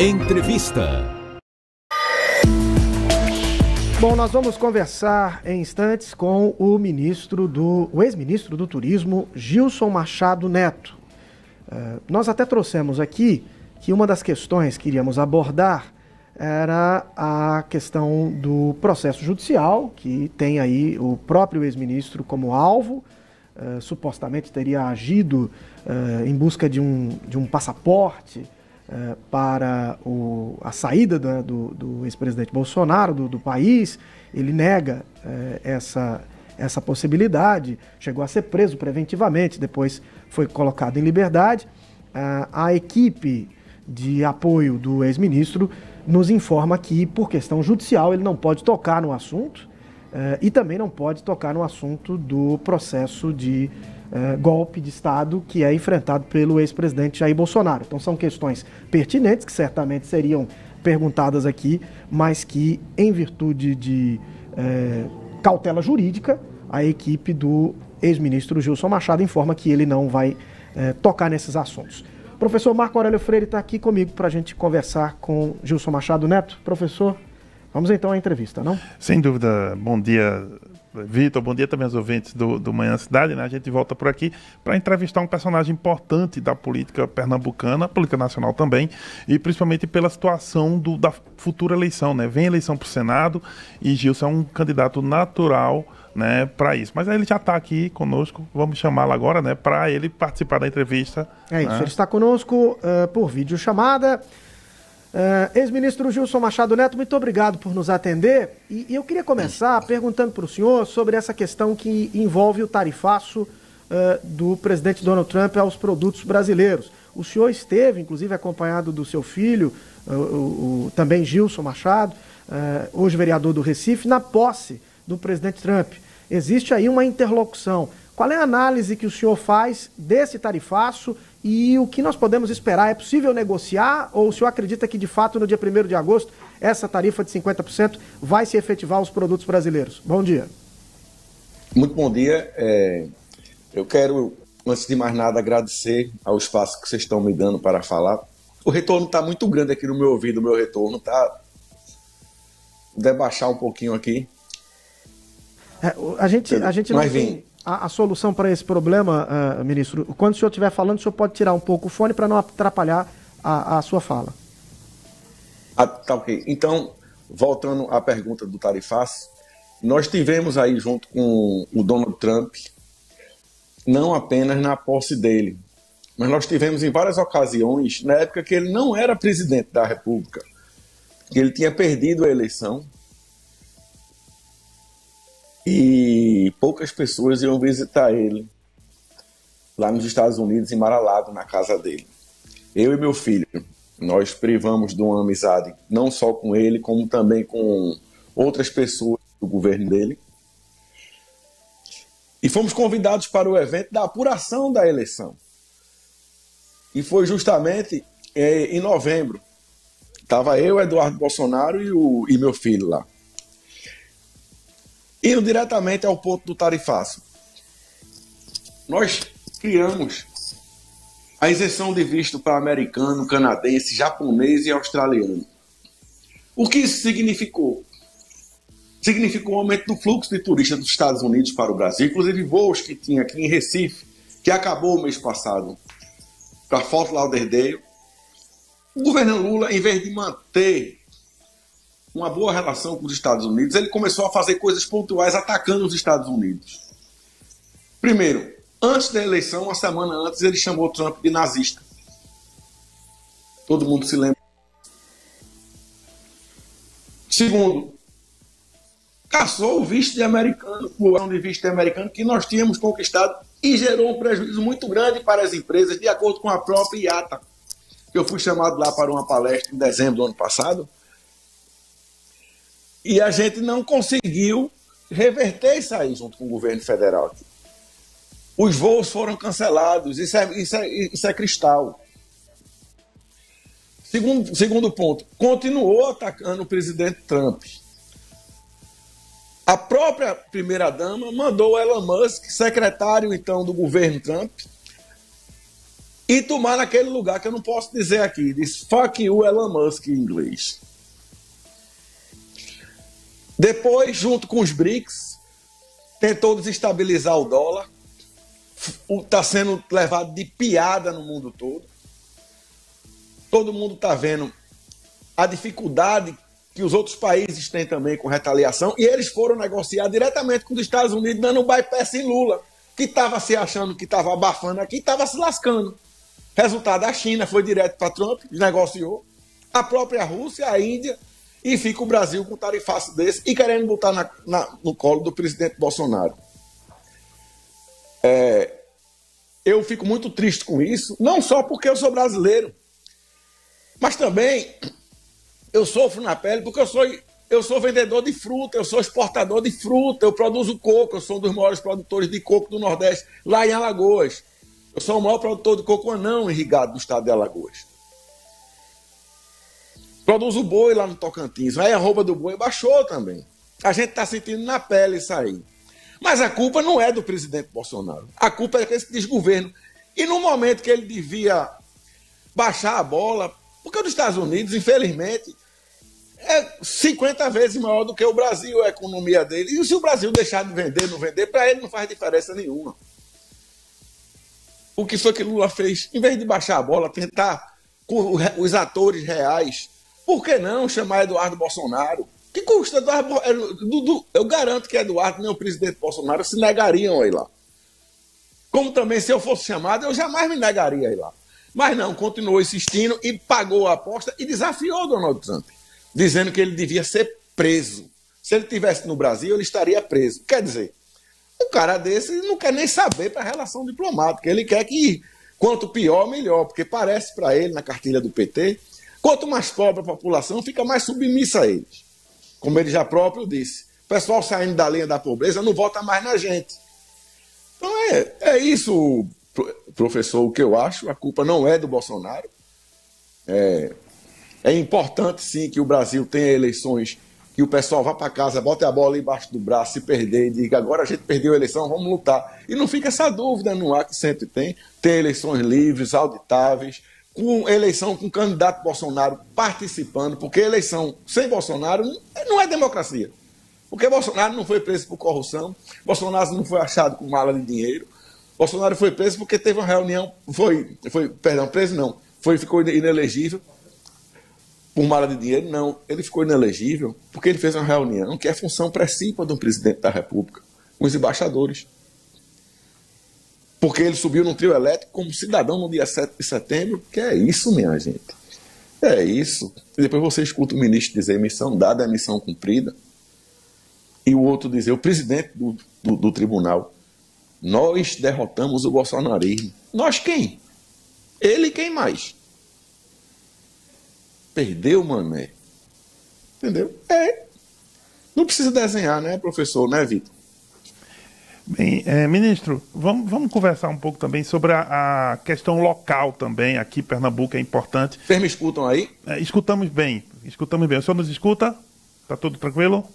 Entrevista. Bom, nós vamos conversar em instantes com o ex-ministro do Turismo, Gilson Machado Neto. Nós até trouxemos aqui que uma das questões que iríamos abordar era a questão do processo judicial, que tem aí o próprio ex-ministro como alvo, supostamente teria agido em busca de um passaporte para a saída do ex-presidente Bolsonaro do país. Ele nega essa possibilidade, chegou a ser preso preventivamente, depois foi colocado em liberdade. A equipe de apoio do ex-ministro nos informa que, por questão judicial, ele não pode tocar no assunto e também não pode tocar no assunto do processo de golpe de Estado que é enfrentado pelo ex-presidente Jair Bolsonaro. Então são questões pertinentes que certamente seriam perguntadas aqui, mas que, em virtude de cautela jurídica, a equipe do ex-ministro Gilson Machado informa que ele não vai tocar nesses assuntos. O professor Marco Aurélio Freire está aqui comigo para a gente conversar com Gilson Machado Neto. Professor, vamos então à entrevista, não? Sem dúvida. Bom dia, Vitor. Bom dia também aos ouvintes do Manhã Cidade, né? A gente volta por aqui para entrevistar um personagem importante da política pernambucana, política nacional também, e principalmente pela situação da futura eleição, né? Vem eleição para o Senado e Gilson é um candidato natural, né, para isso. Mas ele já está aqui conosco, vamos chamá-lo agora, né, para ele participar da entrevista. É isso, ele está conosco por videochamada. Ex-ministro Gilson Machado Neto, muito obrigado por nos atender. E eu queria começar perguntando para o senhor sobre essa questão que envolve o tarifaço do presidente Donald Trump aos produtos brasileiros. O senhor esteve, inclusive, acompanhado do seu filho, também Gilson Machado, hoje vereador do Recife, na posse do presidente Trump. Existe aí uma interlocução. Qual é a análise que o senhor faz desse tarifaço e o que nós podemos esperar? É possível negociar ou o senhor acredita que, de fato, no dia 1º de agosto, essa tarifa de 50% vai se efetivar aos produtos brasileiros? Bom dia. Muito bom dia. Eu quero, antes de mais nada, agradecer ao espaço que vocês estão me dando para falar. O retorno está muito grande aqui no meu ouvido, o meu retorno está... Vou baixar um pouquinho aqui. A gente não tem a solução para esse problema, ministro. Quando o senhor estiver falando, o senhor pode tirar um pouco o fone para não atrapalhar a sua fala. Tá ok. Então, voltando à pergunta do tarifaço, nós tivemos aí junto com o Donald Trump, não apenas na posse dele, mas nós tivemos em várias ocasiões, na época que ele não era presidente da República, que ele tinha perdido a eleição, e poucas pessoas iam visitar ele lá nos Estados Unidos, em Mar-a-Lago, na casa dele. Eu e meu filho, nós privamos de uma amizade não só com ele, como também com outras pessoas do governo dele. E fomos convidados para o evento da apuração da eleição. E foi justamente em novembro. Estava eu, Eduardo Bolsonaro e meu filho lá. Indo diretamente ao ponto do tarifaço. Nós criamos a isenção de visto para americano, canadense, japonês e australiano. O que isso significou? Significou um aumento do fluxo de turistas dos Estados Unidos para o Brasil, inclusive voos que tinha aqui em Recife, que acabou o mês passado, para Fort Lauderdale. O governo Lula, em vez de manter uma boa relação com os Estados Unidos, ele começou a fazer coisas pontuais atacando os Estados Unidos. Primeiro, antes da eleição, uma semana antes, ele chamou Trump de nazista. Todo mundo se lembra. Segundo, caçou o visto de americano, que nós tínhamos conquistado e gerou um prejuízo muito grande para as empresas, de acordo com a própria IATA, que eu fui chamado lá para uma palestra em dezembro do ano passado. E a gente não conseguiu reverter isso aí junto com o governo federal. Os voos foram cancelados, isso é cristal. Segundo ponto, continuou atacando o presidente Trump. A própria primeira-dama mandou Elon Musk, secretário então do governo Trump, e tomar naquele lugar que eu não posso dizer aqui. Diz fuck you, Elon Musk em inglês. Depois, junto com os BRICS, tentou desestabilizar o dólar. Está sendo levado de piada no mundo todo. Todo mundo está vendo a dificuldade que os outros países têm também com retaliação, e eles foram negociar diretamente com os Estados Unidos, dando um bypass em Lula, que estava se achando que estava abafando aqui, estava se lascando. Resultado, a China foi direto para Trump, negociou, a própria Rússia, a Índia, e fica o Brasil com um tarifaço desse e querendo botar no colo do presidente Bolsonaro. Eu fico muito triste com isso, não só porque eu sou brasileiro, mas também eu sofro na pele porque eu sou vendedor de fruta, eu sou exportador de fruta, eu produzo coco, eu sou um dos maiores produtores de coco do Nordeste, lá em Alagoas. Eu sou o maior produtor de coco anão irrigado do estado de Alagoas. Produzo boi lá no Tocantins, aí a arroba do boi baixou também. A gente está sentindo na pele isso aí. Mas a culpa não é do presidente Bolsonaro, a culpa é desse desgoverno. E no momento que ele devia baixar a bola, porque os Estados Unidos, infelizmente, é 50 vezes maior do que o Brasil, a economia dele. E se o Brasil deixar de vender, não vender, para ele não faz diferença nenhuma. O que foi que Lula fez? Em vez de baixar a bola, tentar com os atores reais, por que não chamar Eduardo Bolsonaro? Que custa? Eu garanto que Eduardo nem o presidente Bolsonaro se negariam a ir lá. Como também, se eu fosse chamado, eu jamais me negaria a ir lá. Mas não, continuou insistindo e pagou a aposta e desafiou Donald Trump, dizendo que ele devia ser preso. Se ele estivesse no Brasil, ele estaria preso. Quer dizer, um cara desse não quer nem saber para a relação diplomática. Ele quer que, quanto pior, melhor, porque parece para ele, na cartilha do PT, quanto mais pobre a população, fica mais submissa a eles. Como ele já próprio disse, o pessoal saindo da linha da pobreza não vota mais na gente. Então é isso, professor, o que eu acho. A culpa não é do Bolsonaro. É importante, sim, que o Brasil tenha eleições, que o pessoal vá para casa, bote a bola embaixo do braço, se perder e diga, agora a gente perdeu a eleição, vamos lutar. E não fica essa dúvida no ar que sempre tem eleições livres, auditáveis, com eleição com o candidato Bolsonaro participando, porque eleição sem Bolsonaro não é democracia. Porque Bolsonaro não foi preso por corrupção, Bolsonaro não foi achado com mala de dinheiro, Bolsonaro foi preso porque teve uma reunião, ficou inelegível por mala de dinheiro, não. Ele ficou inelegível porque ele fez uma reunião que é função principal do presidente da República, com os embaixadores. Porque ele subiu num trio elétrico como cidadão no dia 7 de setembro, que é isso, minha gente. É isso. E depois você escuta o ministro dizer missão dada é missão cumprida. E o outro dizer, o presidente do tribunal, nós derrotamos o bolsonarismo. Nós quem? Ele e quem mais? Perdeu, mané. Entendeu? Não precisa desenhar, né, professor, né, Vitor? Bem, ministro, vamos conversar um pouco também sobre a questão local também, aqui em Pernambuco é importante. Vocês me escutam aí? Escutamos bem. O senhor nos escuta? Está tudo tranquilo?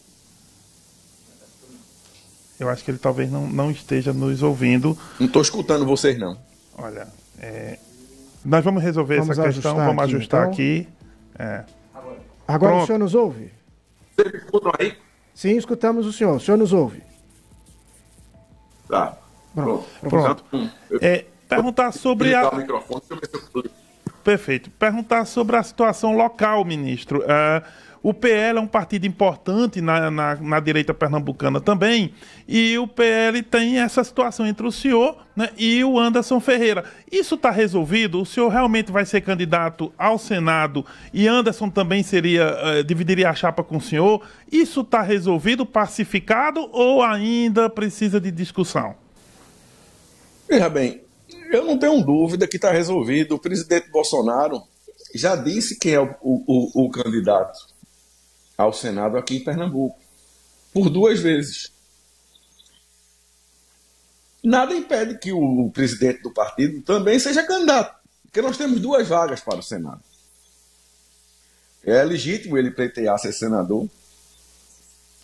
Eu acho que ele talvez não esteja nos ouvindo. Não estou escutando vocês, não. Olha, nós vamos resolver essa questão, vamos ajustar aqui. Agora o senhor nos ouve? Vocês me escutam aí? Sim, escutamos o senhor nos ouve. Tá. Pronto. Perguntar sobre a... Perfeito. Perguntar sobre a situação local, ministro. O PL é um partido importante na direita pernambucana também, e o PL tem essa situação entre o senhor, né, e o Anderson Ferreira. Isso está resolvido? O senhor realmente vai ser candidato ao Senado e Anderson também dividiria a chapa com o senhor? Isso está resolvido, pacificado, ou ainda precisa de discussão? Veja bem, eu não tenho dúvida que está resolvido. O presidente Bolsonaro já disse quem é o candidato ao Senado aqui em Pernambuco, por 2 vezes. Nada impede que o presidente do partido também seja candidato, porque nós temos 2 vagas para o Senado. É legítimo ele pleitear ser senador.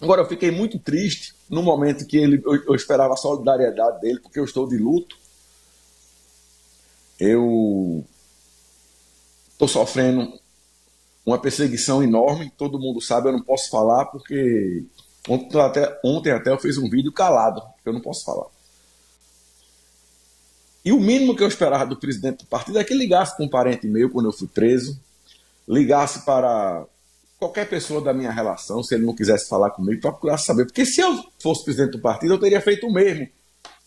Agora, eu fiquei muito triste no momento que eu esperava a solidariedade dele, porque eu estou de luto. eu estou sofrendo uma perseguição enorme, todo mundo sabe, eu não posso falar porque ontem até eu fiz um vídeo calado, que eu não posso falar. E o mínimo que eu esperava do presidente do partido é que ligasse para um parente meu quando eu fui preso, ligasse para qualquer pessoa da minha relação, se ele não quisesse falar comigo, para procurar saber. Porque se eu fosse presidente do partido, eu teria feito o mesmo,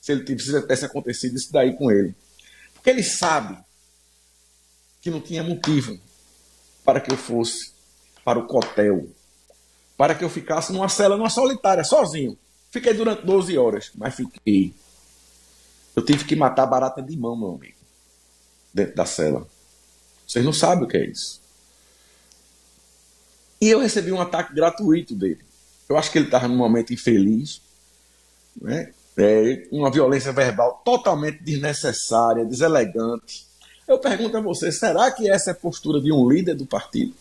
se ele tivesse acontecido isso daí com ele. Porque ele sabe que não tinha motivo para que eu fosse para o cotel, para que eu ficasse numa cela, numa solitária, sozinho. Fiquei durante 12 horas, mas fiquei. Eu tive que matar barata de mão, meu amigo, dentro da cela. Vocês não sabem o que é isso. E eu recebi um ataque gratuito dele. Eu acho que ele estava num momento infeliz, né? Uma violência verbal totalmente desnecessária, deselegante. Eu pergunto a você, será que essa é a postura de um líder do partido?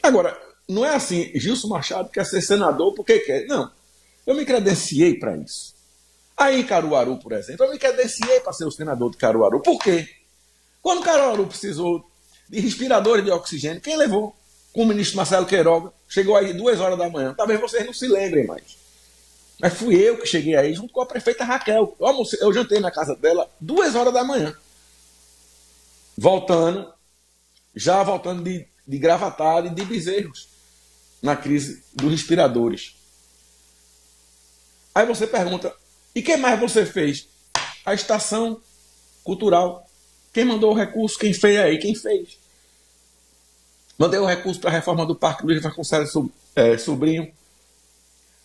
Agora, não é assim, Gilson Machado quer ser senador porque quer. Não, eu me credenciei para isso. Aí em Caruaru, por exemplo, eu me credenciei para ser o senador de Caruaru. Por quê? Quando Caruaru precisou de respiradores de oxigênio, quem levou? Com o ministro Marcelo Queiroga. Chegou aí 2 horas da manhã. Talvez vocês não se lembrem mais. Mas fui eu que cheguei aí junto com a prefeita Raquel. Eu jantei na casa dela 2 horas da manhã. Voltando de Gravatar e de Bezerros, na crise dos respiradores. Aí você pergunta, e que mais você fez? A estação cultural. Quem mandou o recurso? Quem fez aí? Quem fez? Mandei o recurso para a reforma do Parque Luiz Vasconcelos Sobrinho.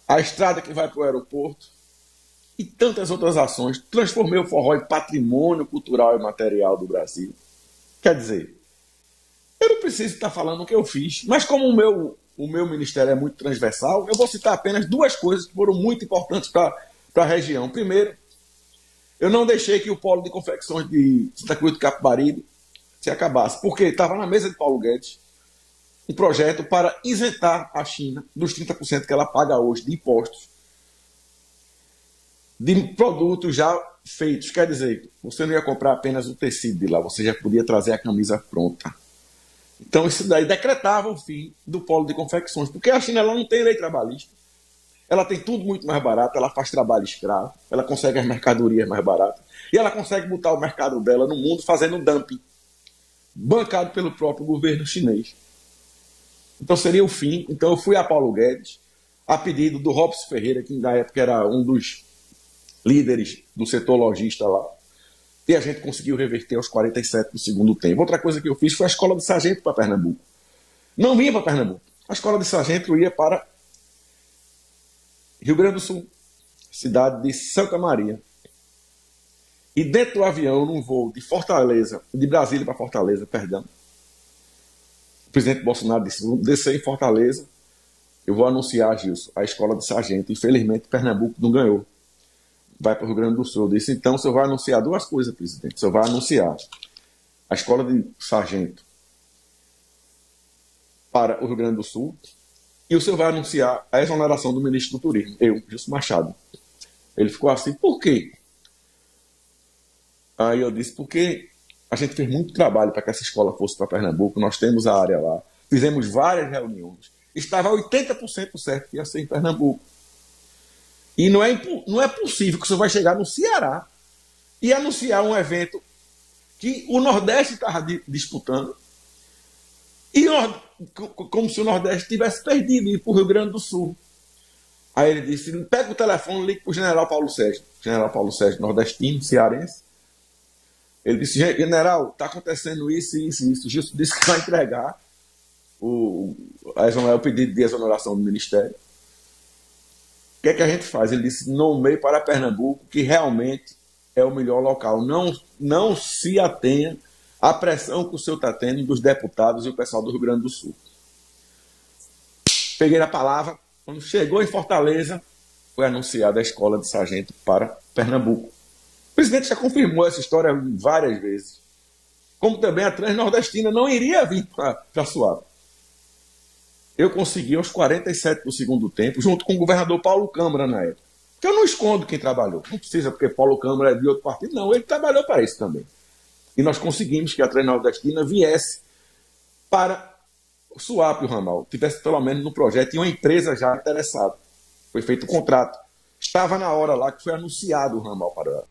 A estrada que vai para o aeroporto. E tantas outras ações. Transformei o forró em patrimônio cultural e material do Brasil. Quer dizer, eu não preciso estar falando o que eu fiz, mas como o meu ministério é muito transversal, eu vou citar apenas 2 coisas que foram muito importantes para a região. Primeiro, eu não deixei que o polo de confecções de Santa Cruz do Capibaribe se acabasse, porque estava na mesa de Paulo Guedes um projeto para isentar a China dos 30% que ela paga hoje de impostos de produtos já feitos. Quer dizer, você não ia comprar apenas o tecido de lá, você já podia trazer a camisa pronta. Então isso daí decretava o fim do polo de confecções, porque a China ela não tem lei trabalhista, ela tem tudo muito mais barato, ela faz trabalho escravo, ela consegue as mercadorias mais baratas, e ela consegue botar o mercado dela no mundo fazendo dumping, bancado pelo próprio governo chinês. Então seria o fim. Então eu fui a Paulo Guedes, a pedido do Robson Ferreira, que na época era um dos líderes do setor lojista lá, e a gente conseguiu reverter aos 47 do segundo tempo. Outra coisa que eu fiz foi a escola de sargento para Pernambuco. Não vinha para Pernambuco. A escola de sargento ia para Rio Grande do Sul, cidade de Santa Maria. E dentro do avião, num voo de Fortaleza, de Brasília para Fortaleza, perdão, o presidente Bolsonaro disse, vou descer em Fortaleza, eu vou anunciar, Gilson, a escola de sargento. Infelizmente, Pernambuco não ganhou. Vai para o Rio Grande do Sul. Eu disse, então, o senhor vai anunciar 2 coisas, presidente. O senhor vai anunciar a escola de sargento para o Rio Grande do Sul e o senhor vai anunciar a exoneração do ministro do Turismo, eu, Gilson Machado. Ele ficou assim, por quê? Aí eu disse, porque a gente fez muito trabalho para que essa escola fosse para Pernambuco, nós temos a área lá, fizemos várias reuniões, estava 80% certo que ia ser em Pernambuco. E não é possível que o senhor vai chegar no Ceará e anunciar um evento que o Nordeste estava disputando, e como se o Nordeste tivesse perdido e ir para o Rio Grande do Sul. Aí ele disse, pega o telefone, liga para o general Paulo Sérgio. General Paulo Sérgio, nordestino, cearense. Ele disse, general, está acontecendo isso, isso, isso. O Gilson disse que vai entregar o pedido de exoneração do Ministério. O que é que a gente faz? Ele disse, nomeie para Pernambuco, que realmente é o melhor local. Não se atenha à pressão que o senhor está tendo dos deputados e o pessoal do Rio Grande do Sul. Peguei a palavra, quando chegou em Fortaleza, foi anunciada a escola de sargento para Pernambuco. O presidente já confirmou essa história várias vezes. Como também a Transnordestina não iria vir para Suave. Eu consegui aos 47 do segundo tempo, junto com o governador Paulo Câmara na época. Porque eu não escondo quem trabalhou. Não precisa, porque Paulo Câmara é de outro partido. Não, ele trabalhou para isso também. E nós conseguimos que a Transnordestina viesse para o Suape, o ramal, tivesse pelo menos no projeto, e uma empresa já interessada. Foi feito o contrato. Estava na hora lá que foi anunciado o ramal para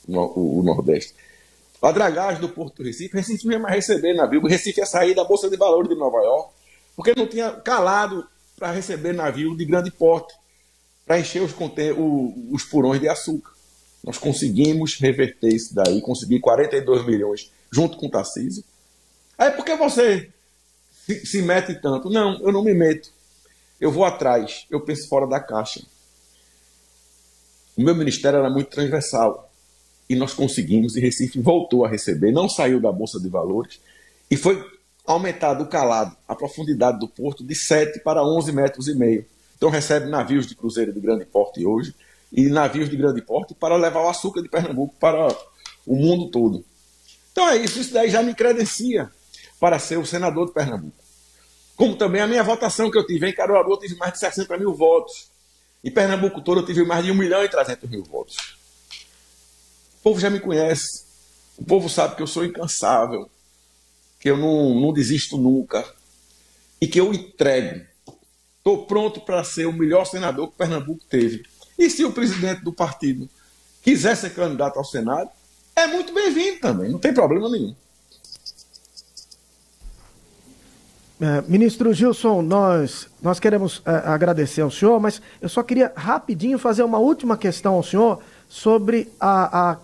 o Nordeste. A dragagem do Porto do Recife, Recife não ia mais receber navio, o Recife ia sair da Bolsa de Valores de Nova York, porque não tinha calado para receber navio de grande porte, para encher os purões de açúcar. Nós conseguimos reverter isso daí, conseguir 42 milhões junto com o Tarcísio. Aí por que você se mete tanto? Não, eu não me meto. Eu vou atrás, eu penso fora da caixa. O meu ministério era muito transversal. E nós conseguimos, e Recife voltou a receber, não saiu da Bolsa de Valores, e foi aumentado o calado, a profundidade do porto de 7 para 11 metros e meio. Então recebe navios de cruzeiro de grande porte hoje, e navios de grande porte para levar o açúcar de Pernambuco para o mundo todo. Então é isso daí já me credencia para ser o senador de Pernambuco. Como também a minha votação que eu tive em Caruaru, eu tive mais de 60 mil votos. Em Pernambuco todo eu tive mais de 1.300.000 votos. O povo já me conhece. O povo sabe que eu sou incansável, que eu não desisto nunca e que eu entrego. Estou pronto para ser o melhor senador que Pernambuco teve. E se o presidente do partido quiser ser candidato ao Senado, é muito bem-vindo também, não tem problema nenhum. Ministro Gilson, nós queremos agradecer ao senhor, mas eu só queria rapidinho fazer uma última questão ao senhor sobre a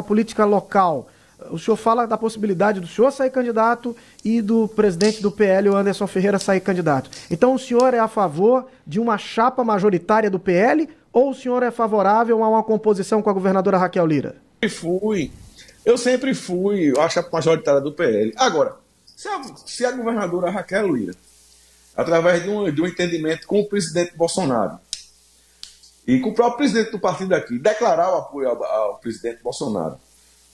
política local. O senhor fala da possibilidade do senhor sair candidato e do presidente do PL, o Anderson Ferreira, sair candidato. Então o senhor é a favor de uma chapa majoritária do PL ou o senhor é favorável a uma composição com a governadora Raquel Lira? Eu sempre fui a chapa majoritária do PL. Agora, se a governadora Raquel Lira, através de um entendimento com o presidente Bolsonaro e com o próprio presidente do partido aqui, declarar o apoio ao presidente Bolsonaro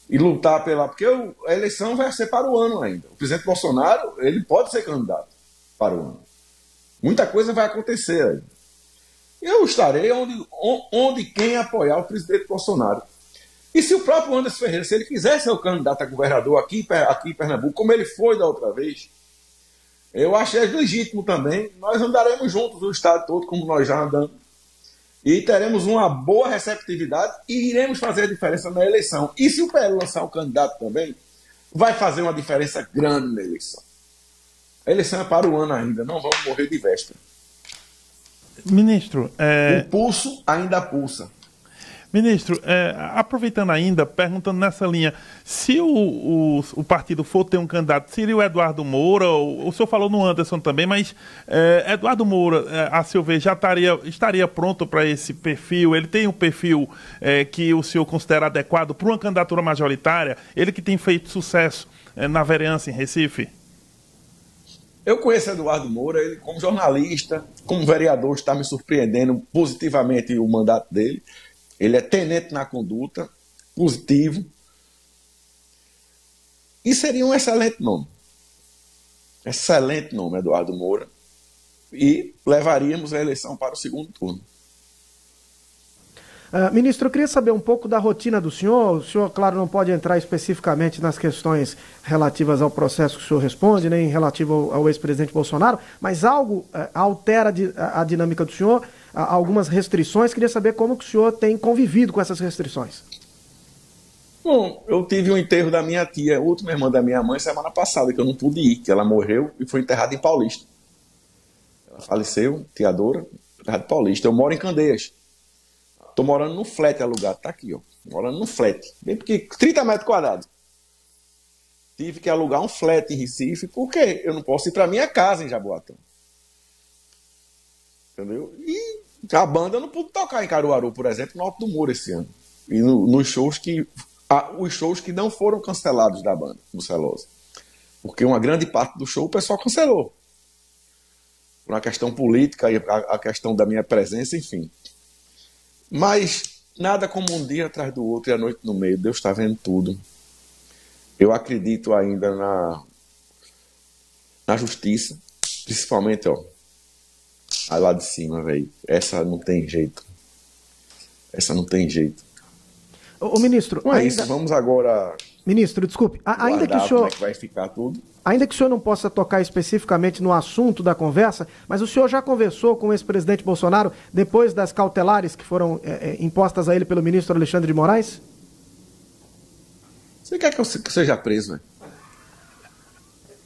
e lutar porque a eleição vai ser para o ano ainda. O presidente Bolsonaro, ele pode ser candidato para o ano. Muita coisa vai acontecer ainda. Eu estarei onde quem apoiar o presidente Bolsonaro. E se o próprio Anderson Ferreira, se ele quiser ser o candidato a governador aqui em Pernambuco, como ele foi da outra vez, eu achei legítimo também. Nós andaremos juntos o estado todo, como nós já andamos. E teremos uma boa receptividade e iremos fazer a diferença na eleição. E se o PL lançar um candidato também, vai fazer uma diferença grande na eleição. A eleição é para o ano ainda, não vamos morrer de véspera. Ministro, o pulso ainda pulsa. Ministro, aproveitando ainda, perguntando nessa linha, se o partido for ter um candidato, seria o Eduardo Moura, o senhor falou no Anderson também, mas Eduardo Moura, a seu ver, já estaria pronto para esse perfil? Ele tem um perfil que o senhor considera adequado para uma candidatura majoritária? Ele que tem feito sucesso na vereança em Recife? Eu conheço Eduardo Moura, ele como jornalista, como vereador, está me surpreendendo positivamente o mandato dele. Ele é tenente na conduta, positivo. E seria um excelente nome. Excelente nome, Eduardo Moura. E levaríamos a eleição para o segundo turno. Ministro, eu queria saber um pouco da rotina do senhor. O senhor, claro, não pode entrar especificamente nas questões relativas ao processo que o senhor responde, nem relativo ao ex-presidente Bolsonaro, mas algo altera a dinâmica do senhor, algumas restrições. Queria saber como que o senhor tem convivido com essas restrições. Bom, eu tive o enterro da minha tia, última irmã da minha mãe, semana passada, que eu não pude ir, que ela morreu e foi enterrada em Paulista. Ela faleceu, tia Dora, enterrada em Paulista. Eu moro em Candeias. Estou morando num flat alugado, tá aqui, ó. Morando num flat, bem porque 30 metros quadrados. Tive que alugar um flat em Recife, porque eu não posso ir para minha casa em Jaboatão. Entendeu? E a banda não pude tocar em Caruaru, por exemplo, no Alto do Muro esse ano. E nos shows os shows que não foram cancelados da banda, do Celosa. Porque uma grande parte do show o pessoal cancelou. Por uma questão política e a questão da minha presença, enfim. Mas nada como um dia atrás do outro e a noite no meio. Deus está vendo tudo. Eu acredito ainda na justiça, principalmente, ó, aí lá de cima, velho. Essa não tem jeito. Essa não tem jeito. Ô, ministro, não é isso. Vamos agora Ministro, desculpe, ainda que o senhor... Como é que vai ficar tudo. Ainda que o senhor não possa tocar especificamente no assunto da conversa, mas o senhor já conversou com o ex-presidente Bolsonaro depois das cautelares que foram impostas a ele pelo ministro Alexandre de Moraes? Você quer que eu seja preso, né?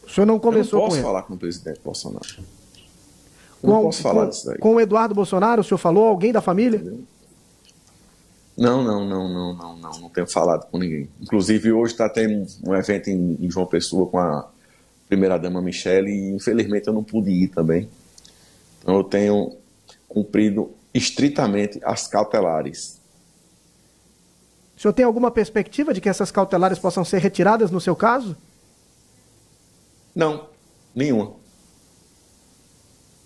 O senhor não conversou com ele? Eu não posso falar com o presidente Bolsonaro. Eu não posso falar disso daí. Com o Eduardo Bolsonaro, o senhor falou? Alguém da família? Entendeu? Não tenho falado com ninguém. Inclusive, hoje está tendo um evento em João Pessoa com a primeira-dama Michele e, infelizmente, eu não pude ir também. Então, eu tenho cumprido estritamente as cautelares. O senhor tem alguma perspectiva de que essas cautelares possam ser retiradas no seu caso? Não, nenhuma.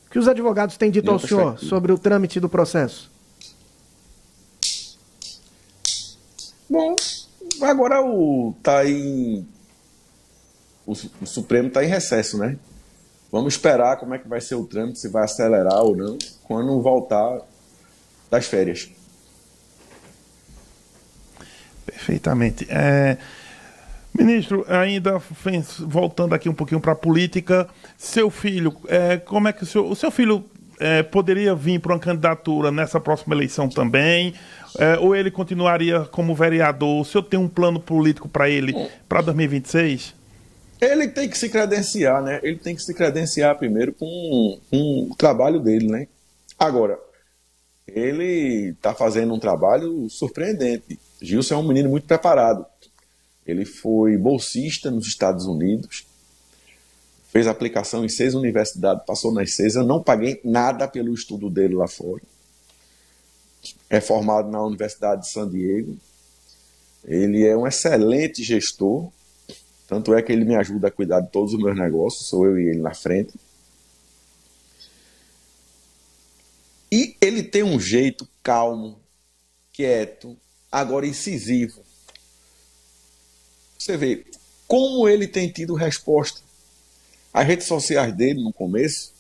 O que os advogados têm dito ao senhor sobre o trâmite do processo? Bom, agora o Supremo está em recesso, né? Vamos esperar como é que vai ser o trâmite, se vai acelerar ou não, quando voltar das férias. Perfeitamente. Ministro, ainda voltando aqui um pouquinho para a política, seu filho, como é que o seu filho poderia vir para uma candidatura nessa próxima eleição também? Ou ele continuaria como vereador? O senhor tem um plano político para ele para 2026? Ele tem que se credenciar, né? Ele tem que se credenciar primeiro com o trabalho dele, né? Agora, ele está fazendo um trabalho surpreendente. Gilson é um menino muito preparado. Ele foi bolsista nos Estados Unidos, fez aplicação em 6 universidades, passou nas 6. Eu não paguei nada pelo estudo dele lá fora. É formado na Universidade de San Diego. Ele é um excelente gestor. Tanto é que ele me ajuda a cuidar de todos os meus negócios. Sou eu e ele na frente. E ele tem um jeito calmo, quieto, agora incisivo. Você vê como ele tem tido resposta. As redes sociais dele, no começo,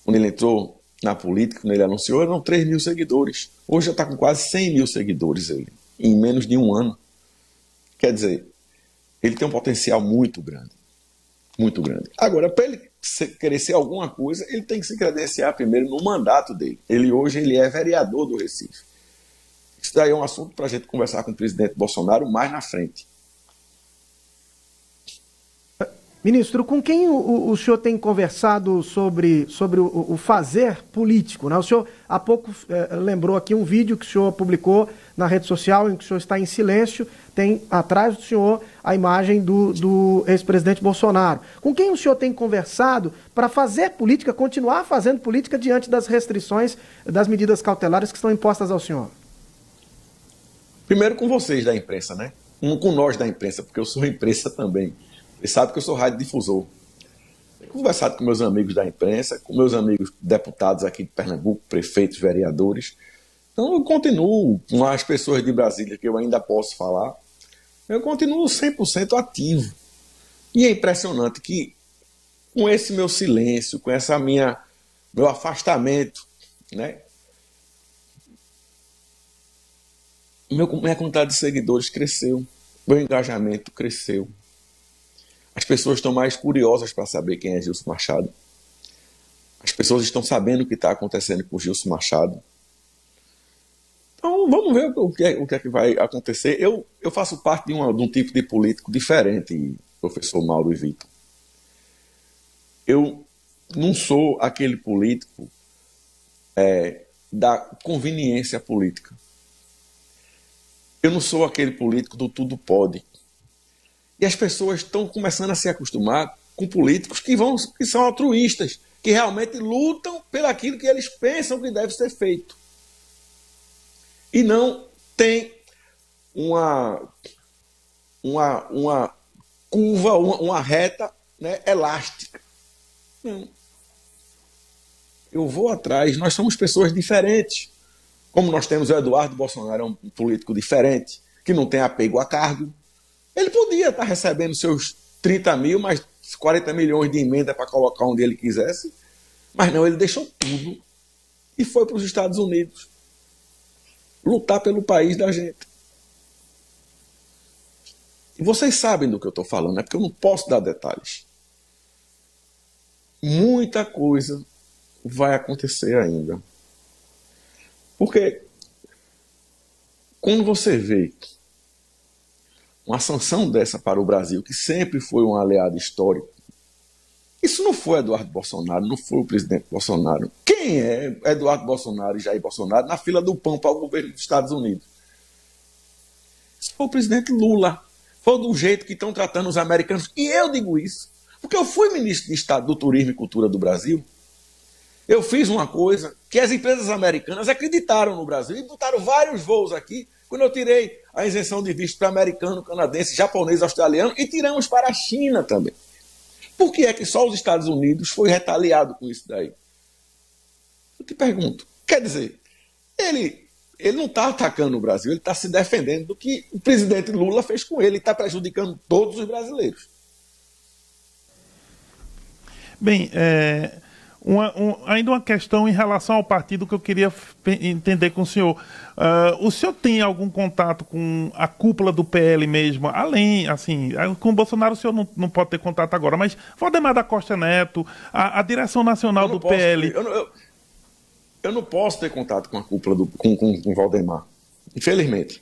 quando ele entrou na política, quando ele anunciou, eram 3 mil seguidores. Hoje já está com quase 100 mil seguidores, ele, em menos de um ano. Quer dizer, ele tem um potencial muito grande. Muito grande. Agora, para ele querer ser alguma coisa, ele tem que se credenciar primeiro no mandato dele. Hoje ele é vereador do Recife. Isso daí é um assunto para a gente conversar com o presidente Bolsonaro mais na frente. Ministro, com quem o senhor tem conversado sobre o fazer político, né? O senhor há pouco lembrou aqui um vídeo que o senhor publicou na rede social em que o senhor está em silêncio, tem atrás do senhor a imagem do ex-presidente Bolsonaro. Com quem o senhor tem conversado para fazer política, continuar fazendo política diante das restrições, das medidas cautelares que estão impostas ao senhor? Primeiro com vocês da imprensa, né? Com nós da imprensa, porque eu sou imprensa também. Eles sabem que eu sou radiodifusor. Tenho conversado com meus amigos da imprensa, com meus amigos deputados aqui de Pernambuco, prefeitos, vereadores. Então eu continuo com as pessoas de Brasília que eu ainda posso falar. Eu continuo 100% ativo. E é impressionante que com esse meu silêncio, com essa meu afastamento, né? Minha quantidade de seguidores cresceu. Meu engajamento cresceu. As pessoas estão mais curiosas para saber quem é Gilson Machado. As pessoas estão sabendo o que está acontecendo com o Gilson Machado. Então, vamos ver o que é que vai acontecer. Eu faço parte de um tipo de político diferente, professor Mauro e Vitor. Eu não sou aquele político da conveniência política. Eu não sou aquele político do tudo pode. E as pessoas estão começando a se acostumar com políticos que são altruístas, que realmente lutam pelaquilo que eles pensam que deve ser feito. E não tem uma curva, uma reta, né, elástica. Não. Eu vou atrás, nós somos pessoas diferentes. Como nós temos o Eduardo Bolsonaro, um político diferente, que não tem apego a cargo. Ele podia estar recebendo seus 30 mil, mais 40 milhões de emenda para colocar onde ele quisesse, mas não, ele deixou tudo e foi para os Estados Unidos lutar pelo país da gente. E vocês sabem do que eu estou falando, é porque eu não posso dar detalhes. Muita coisa vai acontecer ainda. Porque quando você vê uma sanção dessa para o Brasil, que sempre foi um aliado histórico, isso não foi Eduardo Bolsonaro, não foi o presidente Bolsonaro. Quem é Eduardo Bolsonaro e Jair Bolsonaro na fila do pão para o governo dos Estados Unidos? Isso foi o presidente Lula. Foi do jeito que estão tratando os americanos. E eu digo isso, porque eu fui ministro de Estado do Turismo e Cultura do Brasil. Eu fiz uma coisa que as empresas americanas acreditaram no Brasil e botaram vários voos aqui, quando eu tirei a isenção de visto para americano, canadense, japonês, australiano, e tiramos para a China também. Por que é que só os Estados Unidos foi retaliado com isso daí? Eu te pergunto. Quer dizer, ele não está atacando o Brasil, ele está se defendendo do que o presidente Lula fez com ele e está prejudicando todos os brasileiros. Bem, ainda uma questão em relação ao partido que eu queria entender com o senhor. O senhor tem algum contato com a cúpula do PL mesmo? Além, assim, com o Bolsonaro o senhor não pode ter contato agora, mas Valdemar da Costa Neto, a direção nacional do PL... Eu não posso ter contato com a cúpula com o Valdemar. Infelizmente.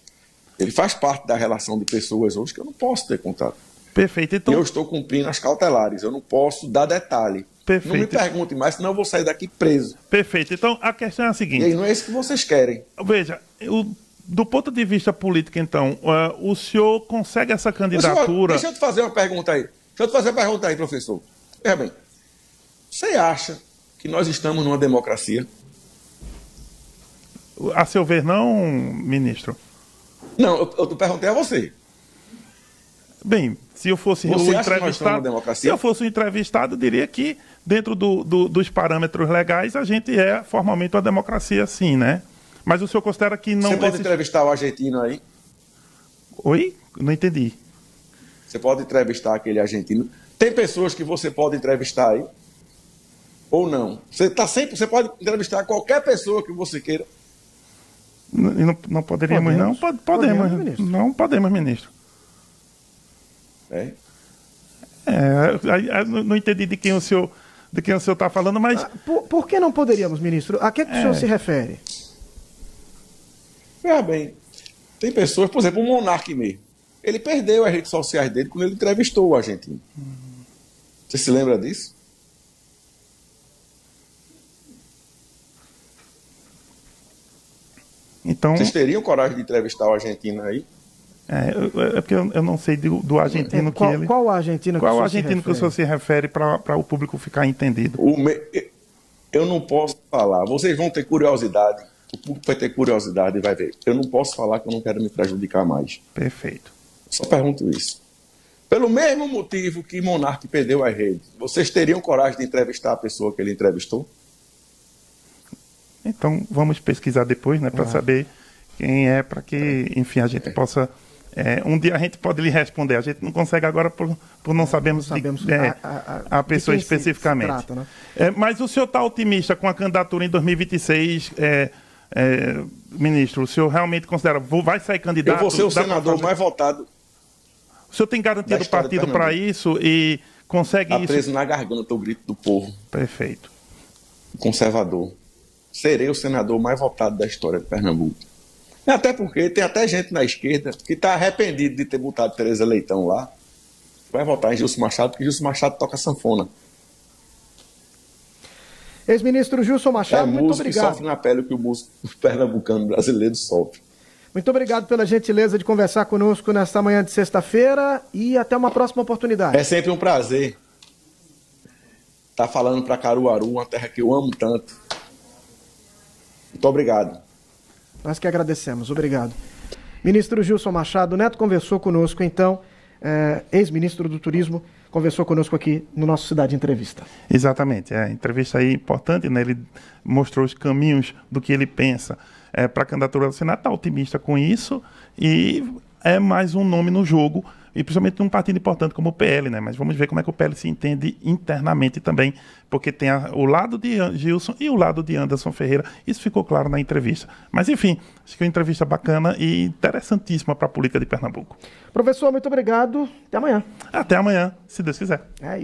Ele faz parte da relação de pessoas hoje que eu não posso ter contato. Perfeito. Então... Eu estou cumprindo as cautelares. Eu não posso dar detalhe. Perfeito. Não me pergunte mais, senão eu vou sair daqui preso. Perfeito. Então, a questão é a seguinte... E aí não é isso que vocês querem. Veja, do ponto de vista político, então, o senhor consegue essa candidatura... Deixa eu te fazer uma pergunta aí. Professor. Veja bem, você acha que nós estamos numa democracia? A seu ver, não, ministro? Não, eu perguntei a você. Bem, se eu fosse o entrevistado, se eu fosse o entrevistado, eu diria que dentro dos parâmetros legais a gente é formalmente uma democracia, sim, né? Mas o senhor considera que não... Você pode entrevistar o argentino aí? Oi? Não entendi. Você pode entrevistar aquele argentino? Tem pessoas que você pode entrevistar aí? Ou não? Você pode entrevistar qualquer pessoa que você queira. Não poderíamos, não? Podemos, ministro. Não podemos, ministro. Não entendi de quem o senhor está falando, mas... Por que não poderíamos, ministro? A que o senhor se refere? Bem, tem pessoas, por exemplo, o Monark mesmo. Ele perdeu as redes sociais dele quando ele entrevistou o argentino. Você se lembra disso? Então, vocês teriam coragem de entrevistar o argentino aí? É porque eu não sei do argentino que ele... Qual argentino que o senhor se refere para o público ficar entendido? Eu não posso falar. Vocês vão ter curiosidade. O público vai ter curiosidade e vai ver. Eu não posso falar que eu não quero me prejudicar mais. Perfeito. Só pergunto isso. Pelo mesmo motivo que Monark perdeu as redes, vocês teriam coragem de entrevistar a pessoa que ele entrevistou? Então, vamos pesquisar depois, né, para saber quem é, para que, enfim, a gente possa... um dia a gente pode lhe responder. A gente não consegue agora por não sabermos a pessoa especificamente. Se trata, né? Mas o senhor está otimista com a candidatura em 2026, ministro? O senhor realmente considera, vai sair candidato? Eu vou ser o senador mais votado. O senhor tem garantia do partido para isso e consegue isso? Está preso na garganta o grito do povo. Perfeito. Conservador. Serei o senador mais votado da história de Pernambuco. Até porque tem até gente na esquerda que está arrependido de ter botado Tereza Leitão lá. Vai votar em Gilson Machado, porque Gilson Machado toca sanfona. Ex-ministro Gilson Machado, muito obrigado. Sofre na pele o que o músico pernambucano brasileiro sofre. Muito obrigado pela gentileza de conversar conosco nesta manhã de sexta-feira e até uma próxima oportunidade. É sempre um prazer estar falando para Caruaru, uma terra que eu amo tanto. Muito obrigado. Nós que agradecemos. Obrigado. Ministro Gilson Machado Neto conversou conosco, então, ex-ministro do Turismo, conversou conosco aqui no nosso Cidade Entrevista. Exatamente. Entrevista aí importante, né? Ele mostrou os caminhos do que ele pensa para a candidatura do Senado, está otimista com isso e é mais um nome no jogo e principalmente num partido importante como o PL, né? Mas vamos ver como é que o PL se entende internamente também, porque tem o lado de Gilson e o lado de Anderson Ferreira. Isso ficou claro na entrevista. Mas, enfim, acho que é uma entrevista bacana e interessantíssima para a política de Pernambuco. Professor, muito obrigado. Até amanhã. Até amanhã, se Deus quiser. É